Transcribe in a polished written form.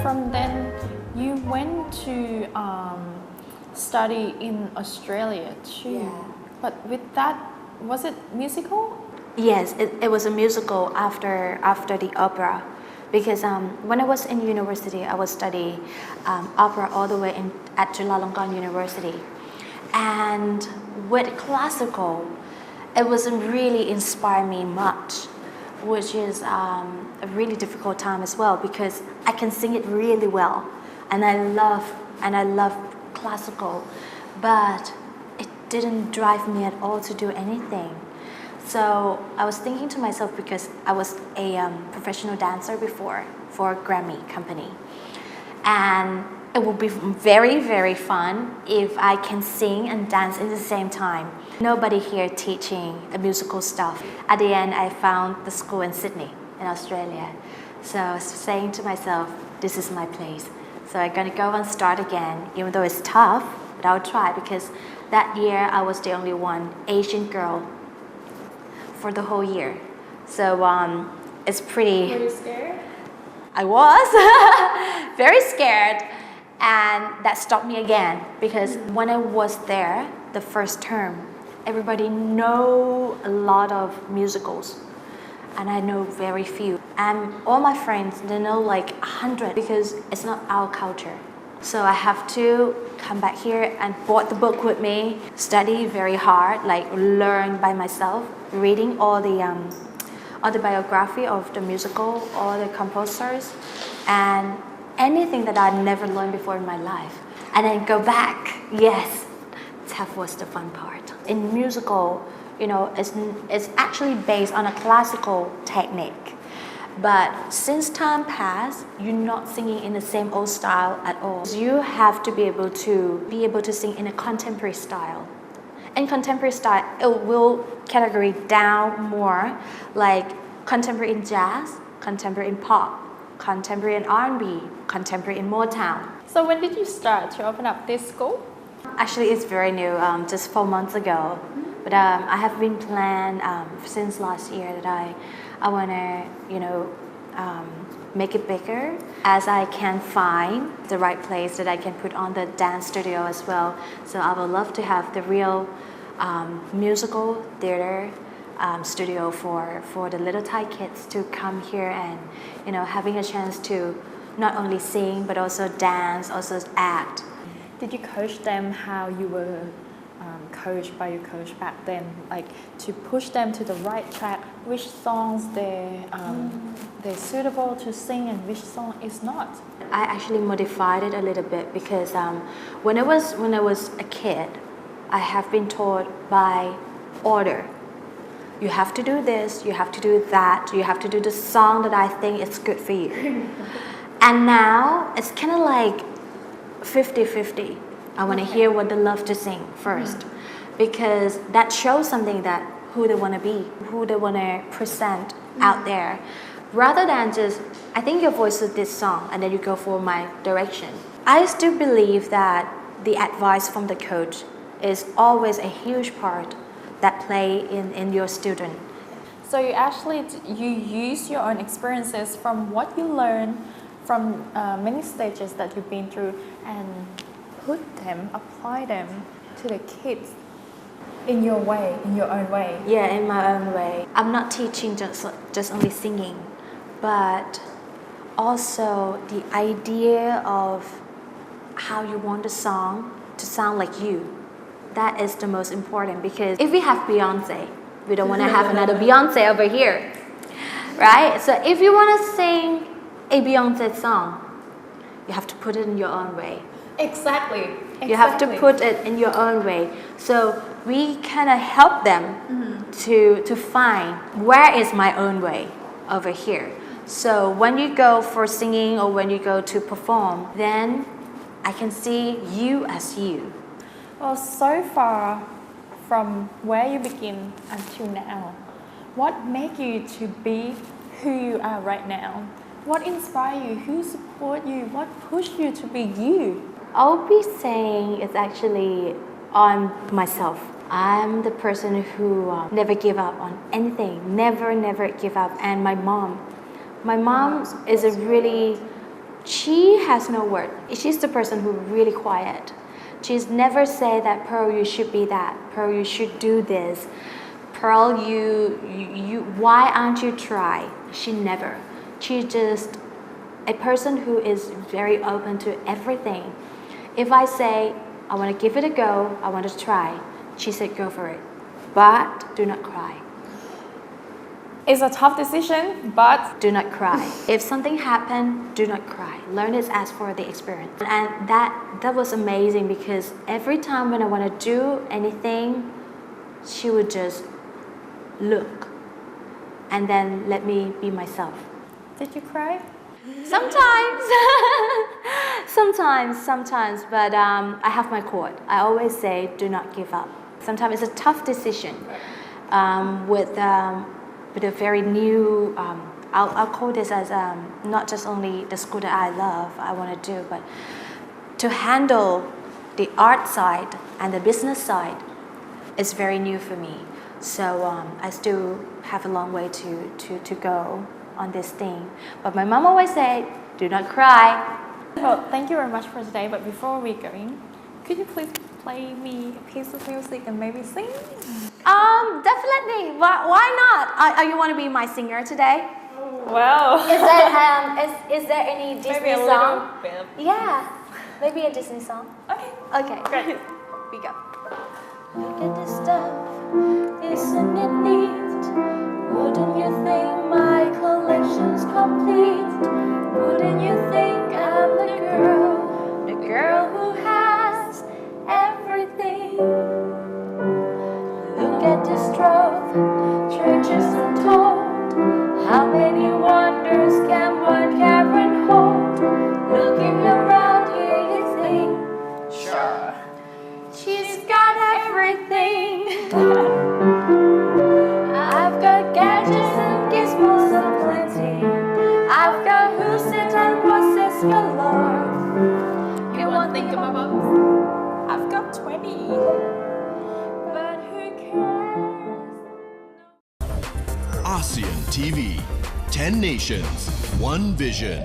from then, you went to study in Australia too. Yeah. But with that, was it musical? Yes, it was a musical after the opera, because when I was in university, I was studying opera all the way at Chulalongkorn University, and with classical, it wasn't really inspire me much, which is a really difficult time as well, because I can sing it really well, and I love classical, but it didn't drive me at all to do anything. So I was thinking to myself, because I was a professional dancer before for a Grammy company, and it would be very, very fun if I can sing and dance at the same time. Nobody here teaching the musical stuff. At the end, I found the school in Sydney, in Australia. So I was saying to myself, this is my place. So I'm gonna go and start again, even though it's tough, but I'll try, because that year I was the only one Asian girl for the whole year. So it's pretty... Were you scared? I was very scared, and that stopped me again, because when I was there the first term, everybody know a lot of musicals and I know very few, and all my friends, they know like 100, because it's not our culture. So I have to come back here and bought the book with me, study very hard, like learn by myself, reading all the biography of the musical, all the composers, and anything that I'd never learned before in my life. And then go back. Yes, that was the fun part. In musical, you know, it's actually based on a classical technique. But since time passed, you're not singing in the same old style at all. You have to be able to sing in a contemporary style. In contemporary style, it will category down more, like contemporary in jazz, contemporary in pop, contemporary in R&B, contemporary in Motown. So when did you start to open up this school? Actually, it's very new, just 4 months ago. But I have been planned since last year that I want to, you know, make it bigger as I can find the right place that I can put on the dance studio as well. So I would love to have the real musical theater studio for the little Thai kids to come here and, you know, having a chance to not only sing but also dance, also act. Did you coach them how you were coached by your coach back then, like to push them to the right track, which songs they're suitable to sing and which song is not? I actually modified it a little bit, because when I was a kid, I have been taught by order. You have to do this, you have to do that, you have to do the song that I think is good for you. And now it's kind of like 50-50. I want to hear what they love to sing first, because that shows something that who they want to be, who they want to present out there, rather than just, I think your voice is this song and then you go for my direction. I still believe that the advice from the coach is always a huge part that play in your student. So you use your own experiences from what you learn from many stages that you've been through and apply them to the kids in your way, in your own way. Yeah, in my own way. I'm not teaching just only singing, but also the idea of how you want the song to sound like you. That is the most important, because if we have Beyonce, we don't want to have another Beyonce over here, right? So if you want to sing a Beyonce song, you have to put it in your own way. Exactly. You have to put it in your own way. So we kind of help them to find where is my own way over here. So when you go for singing or when you go to perform, then I can see you as you. Well, so far from where you begin until now, what made you to be who you are right now? What inspired you? Who support you? What pushed you to be you? I'll be saying it's actually on myself. I'm the person who never give up on anything, never give up. And my mom is a really She has no word. She's the person who really quiet. She's never say that, Pearl, you should be that. Pearl, you should do this. Pearl, why aren't you try? She never. She's just a person who is very open to everything. If I say, I want to give it a go, I want to try, she said, go for it. But do not cry. It's a tough decision, but Do not cry. If something happened, do not cry. Learn it as for the experience. And that was amazing because every time when I want to do anything, she would just look and then let me be myself. did you cry? Sometimes, sometimes, but I have my quote. I always say, do not give up. Sometimes it's a tough decision with a very new, I'll call this as not just only the school that I love, I want to do, but to handle the art side and the business side is very new for me. So I still have a long way to go on this thing. But my mom always said, do not cry. Well, thank you very much for today, but before we go in, could you please play me a piece of music and maybe sing? Definitely. Why not? You want to be my singer today? Well, Is there any Disney maybe a song? little bit. Yeah, maybe a Disney song. Okay, Okay, great. we go. Look at this stuff, isn't it neat? Wouldn't you think my collection's complete? Wouldn't you think I'm the girl who has everything? Look at this trove, churches untold. How many wonders can one cavern hold? Looking around here, you think, Sure. she's got everything. I've got gadgets and gizmos aplenty. I've got who's it and what's it galore. You won't think about I've got 20. But who cares? ASEAN TV. 10 nations, one vision.